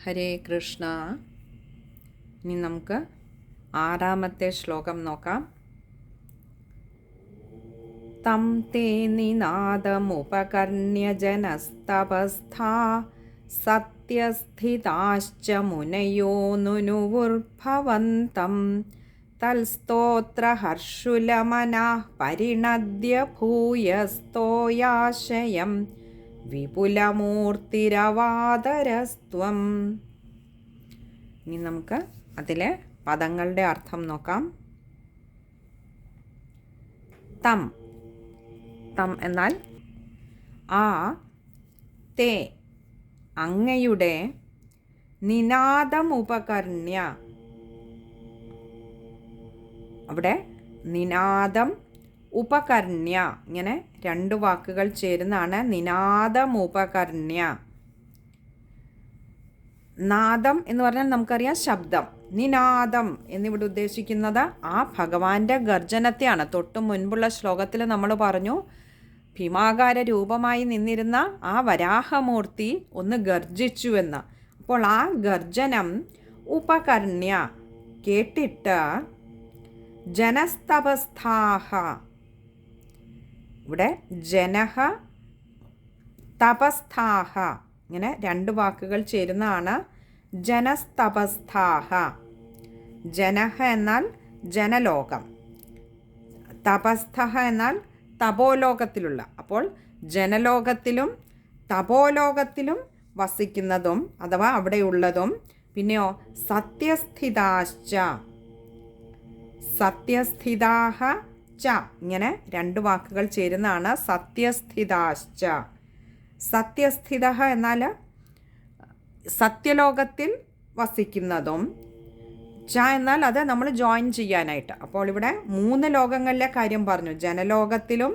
ഹരേ കൃഷ്ണ. ഇനി നമുക്ക് 6ാമത്തെ ശ്ലോകം നോക്കാം. തം തേ നിനാദമുപകർണ്യ ജനസ്തപസ്ഥാ സത്യസ്ഥിതാശ്ച മുനയോ നുനുവുർഭവന്തം തൽസ്തോത്രഹർഷുലമനഃ പരിണദ്യ ഭൂയസ്തോയാശയം വിപുലമൂർത്തിരവാദരസ്ത്വം. ഇനി നമുക്ക് അതിലെ പദങ്ങളുടെ അർത്ഥം നോക്കാം. തം, തം എന്നാൽ ആ, തേ അങ്ങയുടെ, നിനാദമുപകർണ്യ, അവിടെ നിനാദം ഉപകർണ്യ, ഇങ്ങനെ 2 വാക്കുകൾ ചേരുന്നതാണ് നിനാദമുപകർണ്യ. നാദം എന്ന് പറഞ്ഞാൽ നമുക്കറിയാം ശബ്ദം. നിനാദം എന്നിവിടെ ഉദ്ദേശിക്കുന്നത് ആ ഭഗവാന്റെ ഗർജനത്തെയാണ്. തൊട്ടു മുൻപുള്ള ശ്ലോകത്തിൽ നമ്മൾ പറഞ്ഞു ഭീമാകാര രൂപമായി നിന്നിരുന്ന ആ വരാഹമൂർത്തി ഒന്ന് ഗർജിച്ചുവെന്ന്. അപ്പോൾ ആ ഗർജനം ഉപകർണ്യ കേട്ടിട്ട് ജനസ്തപസ്ഥാഹ, ഇവിടെ ജനഹ തപസ്ഥാഹ, ഇങ്ങനെ 2 വാക്കുകൾ ചേരുന്നതാണ് ജനസ്തപസ്ഥാഹ. ജനഹ എന്നാൽ ജനലോകം, തപസ്ഥ എന്നാൽ തപോലോകത്തിലുള്ള. അപ്പോൾ ജനലോകത്തിലും തപോലോകത്തിലും വസിക്കുന്നതും അഥവാ അവിടെയുള്ളതും, പിന്നെയോ സത്യസ്ഥിതാശ്ച, സത്യസ്ഥിതാഹ ച, ഇങ്ങനെ 2 വാക്കുകൾ ചേരുന്നതാണ് സത്യസ്ഥിതാശ്ച. സത്യസ്ഥിത എന്നാൽ സത്യലോകത്തിൽ വസിക്കുന്നതും, ച എന്നാൽ അത് നമ്മൾ ജോയിൻ ചെയ്യാനായിട്ട്. അപ്പോൾ ഇവിടെ 3 ലോകങ്ങളിലെ കാര്യം പറഞ്ഞു. ജനലോകത്തിലും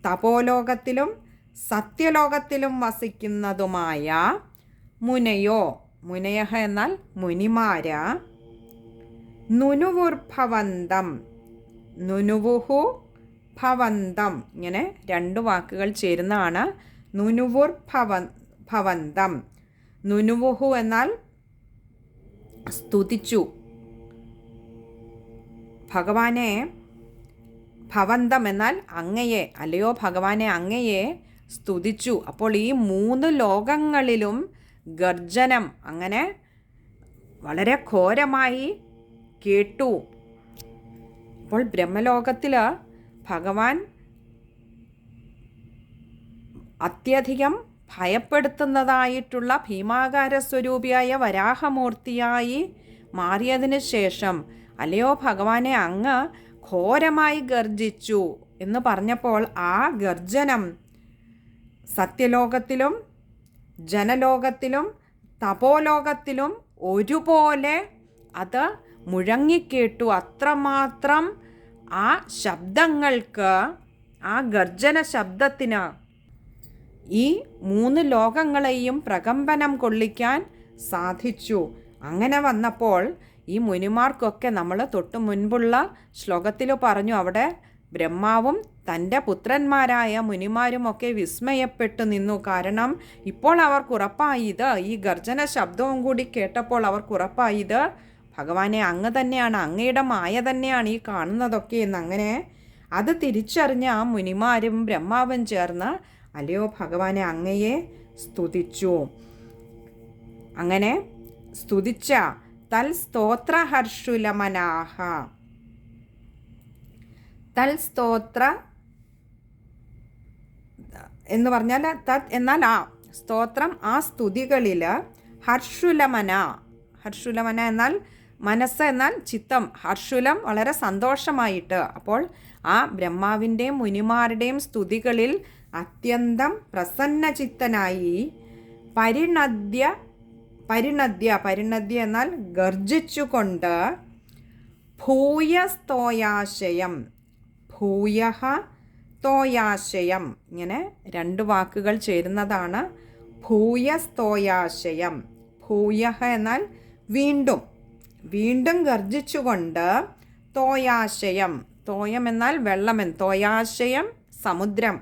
തപോലോകത്തിലും സത്യലോകത്തിലും വസിക്കുന്നതുമായ മുനയോ, മുനയഹ എന്നാൽ മുനിമാര, നുനുവുർഭവന്തം, നുനുവുഹു ഭവന്തം, ഇങ്ങനെ 2 വാക്കുകൾ ചേരുന്നതാണ് നുനുവുർഭവന്തം. നുനുവുഹു എന്നാൽ സ്തുതിച്ചു ഭഗവാനെ, ഭവന്തം എന്നാൽ അങ്ങയെ, അല്ലയോ ഭഗവാനെ അങ്ങയെ സ്തുതിച്ചു. അപ്പോൾ ഈ 3 ലോകങ്ങളിലും ഗർജനം അങ്ങനെ വളരെ ഘോരമായി കേട്ടു. അപ്പോൾ ബ്രഹ്മലോകത്തിൽ ഭഗവാൻ അത്യധികം ഭയപ്പെടുത്തുന്നതായിട്ടുള്ള ഭീമാകാര സ്വരൂപിയായ വരാഹമൂർത്തിയായി മാറിയതിന് ശേഷം അല്ലയോ ഭഗവാനെ അങ്ങ് ഘോരമായി ഗർജിച്ചു എന്ന് പറഞ്ഞപ്പോൾ ആ ഗർജനം സത്യലോകത്തിലും ജനലോകത്തിലും തപോലോകത്തിലും ഒരുപോലെ അത് മുഴങ്ങിക്കേട്ടു. അത്രമാത്രം ആ ശബ്ദങ്ങൾക്ക്, ആ ഗർജന ശബ്ദത്തിന് ഈ 3 ലോകങ്ങളെയും പ്രകമ്പനം കൊള്ളിക്കാൻ സാധിച്ചു. അങ്ങനെ വന്നപ്പോൾ ഈ മുനിമാർക്കൊക്കെ നമ്മൾ തൊട്ടു മുൻപുള്ള ശ്ലോകത്തിൽ പറഞ്ഞു, അവിടെ ബ്രഹ്മാവും തൻ്റെ പുത്രന്മാരായ മുനിമാരുമൊക്കെ വിസ്മയപ്പെട്ടു നിന്നു. കാരണം ഇപ്പോൾ അവർക്കുറപ്പായത്, ഈ ഗർജന ശബ്ദവും കൂടി കേട്ടപ്പോൾ അവർക്കുറപ്പായത് ഭഗവാനെ അങ്ങ് തന്നെയാണ്, അങ്ങയുടെ മായ തന്നെയാണ് ഈ കാണുന്നതൊക്കെ എന്ന്. അങ്ങനെ അത് തിരിച്ചറിഞ്ഞ ആ മുനിമാരും ബ്രഹ്മാവും ചേർന്ന് അല്ലയോ ഭഗവാനെ അങ്ങയെ സ്തുതിച്ചു. അങ്ങനെ സ്തുതിച്ച തൽ സ്തോത്രഹർഷുലമനാഹ, തൽ സ്തോത്ര എന്ന് പറഞ്ഞാൽ തത് എന്നാൽ ആ സ്തോത്രം, ആ സ്തുതികളിൽ ഹർഷുലമന, ഹർഷുലമന എന്നാൽ മനസ്സ് എന്നാൽ ചിത്തം, ഹർഷുലം വളരെ സന്തോഷമായിട്ട്. അപ്പോൾ ആ ബ്രഹ്മാവിൻ്റെയും മുനിമാരുടെയും സ്തുതികളിൽ അത്യന്തം പ്രസന്നചിത്തനായി പരിണദ്യ പരിണദ്യ എന്നാൽ ഗർജിച്ചുകൊണ്ട്, ഭൂയസ്തോയാശയം ഭൂയഃ തോയാശയം, ഇങ്ങനെ രണ്ട് വാക്കുകൾ ചേരുന്നതാണ് ഭൂയസ്തോയാശയം. ഭൂയഃ എന്നാൽ വീണ്ടും, വീണ്ടും ഗർജിച്ചുകൊണ്ട്, തോയാശയം തോയം എന്നാൽ വെള്ളമെന്ന്, തോയാശയം സമുദ്രം,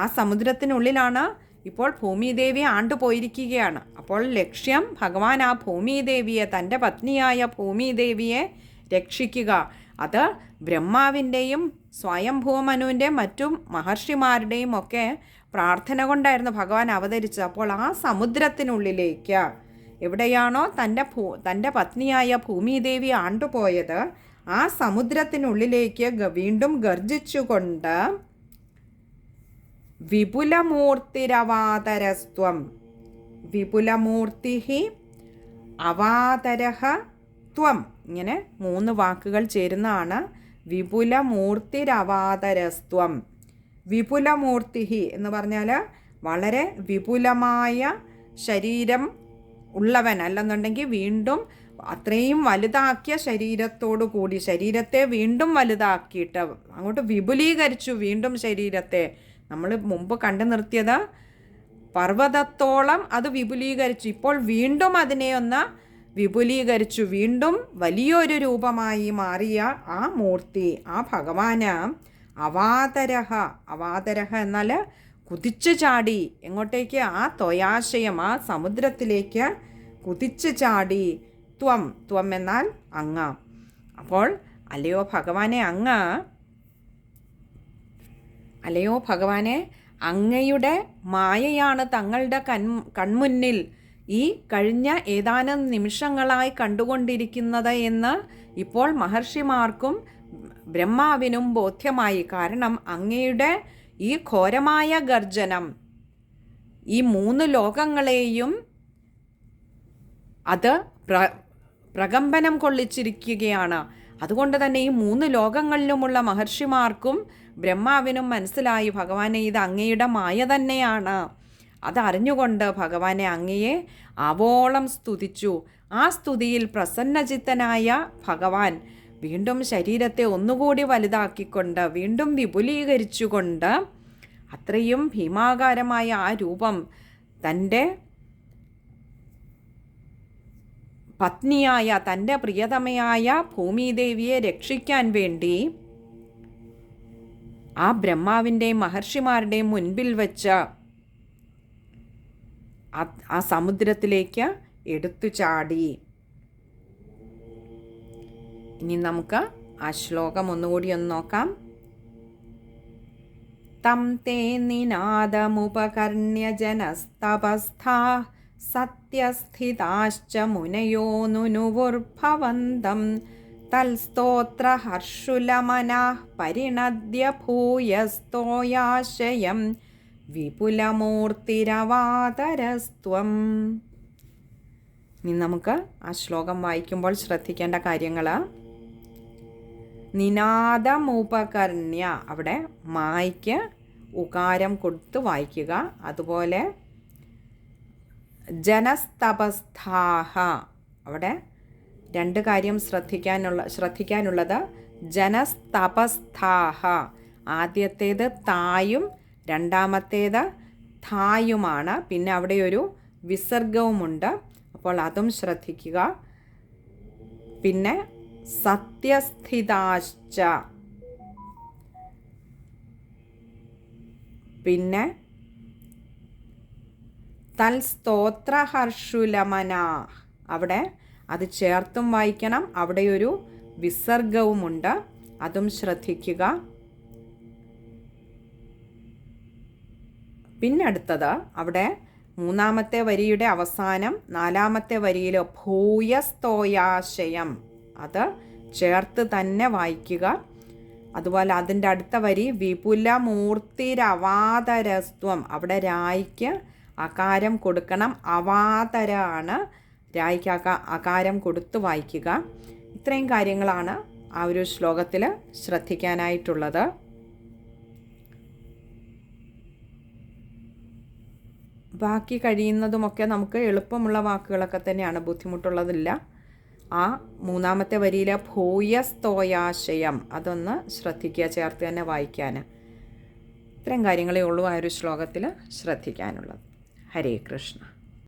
ആ സമുദ്രത്തിനുള്ളിലാണ് ഇപ്പോൾ ഭൂമിദേവി ആണ്ടുപോയിരിക്കുകയാണ്. അപ്പോൾ ലക്ഷ്യം ഭഗവാൻ ആ ഭൂമിദേവിയെ, തൻ്റെ പത്നിയായ ഭൂമിദേവിയെ രക്ഷിക്കുക. അത് ബ്രഹ്മാവിൻ്റെയും സ്വയംഭൂമനുവിൻ്റെ മറ്റും മഹർഷിമാരുടെയും ഒക്കെ പ്രാർത്ഥന കൊണ്ടായിരുന്നു ഭഗവാൻ അവതരിച്ചത്. അപ്പോൾ ആ സമുദ്രത്തിനുള്ളിലേക്ക്, എവിടെയാണോ തൻ്റെ പത്നിയായ ഭൂമിദേവി ആണ്ടുപോയത്, ആ സമുദ്രത്തിനുള്ളിലേക്ക് വീണ്ടും ഗർജിച്ചുകൊണ്ട്, വിപുലമൂർത്തിരവാതരസ്ത്വം വിപുലമൂർത്തി അവാതരഃ ത്വം, ഇങ്ങനെ 3 വാക്കുകൾ ചേരുന്നതാണ് വിപുലമൂർത്തിരവാതരസ്ത്വം. വിപുലമൂർത്തി എന്ന് പറഞ്ഞാൽ വളരെ വിപുലമായ ശരീരം ഉള്ളവൻ, അല്ലെന്നുണ്ടെങ്കിൽ വീണ്ടും അത്രയും വലുതാക്കിയ ശരീരത്തോടു കൂടി, ശരീരത്തെ വീണ്ടും വലുതാക്കിയിട്ട് അങ്ങോട്ട് വിപുലീകരിച്ചു വീണ്ടും ശരീരത്തെ. നമ്മൾ മുമ്പ് കണ്ടു നിർത്തിയത് പർവ്വതത്തോളം അത് വിപുലീകരിച്ചു, ഇപ്പോൾ വീണ്ടും അതിനെ ഒന്ന് വിപുലീകരിച്ചു, വീണ്ടും വലിയൊരു രൂപമായി മാറിയ ആ മൂർത്തി, ആ ഭഗവാന് അവാതരഃ എന്നാൽ കുതിച്ചു ചാടി. എങ്ങോട്ടേക്ക്? ആ ത്വയാശയം, ആ സമുദ്രത്തിലേക്ക് കുതിച്ചു ചാടി. ത്വം എന്നാൽ അങ്ങ്. അപ്പോൾ അല്ലയോ ഭഗവാനെ, അങ്ങയുടെ മായയാണ് തങ്ങളുടെ കൺമുന്നിൽ ഈ കഴിഞ്ഞ ഏതാനും നിമിഷങ്ങളായി കണ്ടുകൊണ്ടിരിക്കുന്നത് എന്ന് ഇപ്പോൾ മഹർഷിമാർക്കും ബ്രഹ്മാവിനും ബോധ്യമായി. കാരണം അങ്ങയുടെ ഈ ഘോരമായ ഗർജനം ഈ 3 ലോകങ്ങളെയും അത് പ്രകമ്പനം കൊള്ളിച്ചിരിക്കുകയാണ്. അതുകൊണ്ട് തന്നെ ഈ 3 ലോകങ്ങളിലുമുള്ള മഹർഷിമാർക്കും ബ്രഹ്മാവിനും മനസ്സിലായി ഭഗവാനെ ഇത് അങ്ങയുടെ മായ തന്നെയാണ്. അതറിഞ്ഞുകൊണ്ട് ഭഗവാനെ അങ്ങയെ ആവോളം സ്തുതിച്ചു. ആ സ്തുതിയിൽ പ്രസന്നചിത്തനായ ഭഗവാൻ വീണ്ടും ശരീരത്തെ ഒന്നുകൂടി വലുതാക്കിക്കൊണ്ട്, വീണ്ടും വിപുലീകരിച്ചുകൊണ്ട്, അത്രയും ഭീമാകാരമായ ആ രൂപം തൻ്റെ പത്നിയായ, തൻ്റെ പ്രിയതമയായ ഭൂമിദേവിയെ രക്ഷിക്കാൻ വേണ്ടി ആ ബ്രഹ്മാവിൻ്റെയും മഹർഷിമാരുടെയും മുൻപിൽ വെച്ച് ആ സമുദ്രത്തിലേക്ക് എടുത്തു ചാടി. ഇനി നമുക്ക് ആ ശ്ലോകം ഒന്നുകൂടി ഒന്ന് നോക്കാം. തം തേ നിനാദമുപകർണ്യ ജനസ്തപസ്ഥാ സത്യസ്ഥിതാശ്ച മുനയോ നുനുവുർഭവന്തം തൽസ്തോത്ര ഹർഷുലമനഃ പരിണദ്യ ഭൂയസ്തോയാശയം വിപുലമൂർത്തിരവാതരസ്ത്വം. ഇനി നമുക്ക് ആ ശ്ലോകം വായിക്കുമ്പോൾ ശ്രദ്ധിക്കേണ്ട കാര്യങ്ങൾ. നിനാദമുപകർണ്യ, അവിടെ മായ്ക്ക് ഉകാരം കൊടുത്ത് വായിക്കുക. അതുപോലെ ജനസ്തപസ്ഥാഹ, അവിടെ 2 കാര്യം ശ്രദ്ധിക്കാനുള്ളത്. ജനസ്തപസ്ഥാഹ, ആദ്യത്തേത് തായും രണ്ടാമത്തേത് ഥായുമാണ്. പിന്നെ അവിടെ ഒരു വിസർഗവുമുണ്ട്, അപ്പോൾ അതും ശ്രദ്ധിക്കുക. പിന്നെ സത്യസ്ഥിതാശ്ച, പിന്നെ തൽസ്തോത്രഹർഷുലമന, അവിടെ അത് ചേർത്തും വായിക്കണം. അവിടെ ഒരു വിസർഗവുമുണ്ട്, അതും ശ്രദ്ധിക്കുക. പിന്നെ അടുത്തത് അവിടെ 3-ാമത്തെ വരിയുടെ അവസാനം 4-ാമത്തെ വരിയിൽ ഭൂയസ്തോയാശയം, അത് ചേർത്ത് തന്നെ വായിക്കുക. അതുപോലെ അതിൻ്റെ അടുത്ത വരി വിപുലമൂർത്തിരവാതരസ്ത്വം, അവിടെ രായ്ക്ക് അകാരം കൊടുക്കണം. അവാതരാണ്, രായ്ക്ക് അകാരം കൊടുത്ത് വായിക്കുക. ഇത്രയും കാര്യങ്ങളാണ് ആ ഒരു ശ്ലോകത്തിൽ ശ്രദ്ധിക്കാനായിട്ടുള്ളത്. ബാക്കി കഴിയുന്നതുമൊക്കെ നമുക്ക് എളുപ്പമുള്ള വാക്കുകളൊക്കെ തന്നെയാണ്, ബുദ്ധിമുട്ടുള്ളതില്ല. ആ മൂന്നാമത്തെ വരിയിലെ ഭൂയസ്തോയാശയം അതൊന്ന് ശ്രദ്ധിക്കുക, ചേർത്ത് തന്നെ വായിക്കാൻ. ഇത്രയും കാര്യങ്ങളേ ഉള്ളൂ ആ ഒരു ശ്ലോകത്തിൽ ശ്രദ്ധിക്കാനുള്ളത്. ഹരേ കൃഷ്ണ.